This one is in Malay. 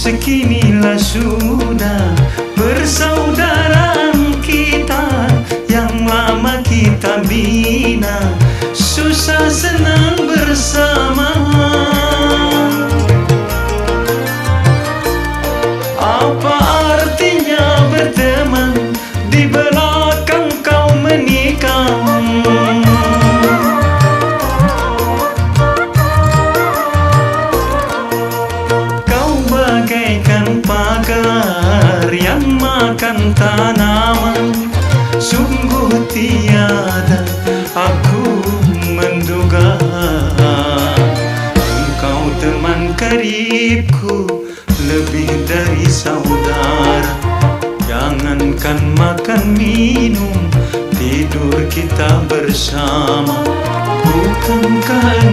Sekinilah sudah persaudaraan kita yang lama kita bina, susah senang bersama. Apa artinya berteman di belakang kau menikah? Bagaikan pagar yang makan tanaman, sungguh tiada aku menduga engkau teman karibku lebih dari saudara. Jangankan makan minum, tidur kita bersama. Bukankah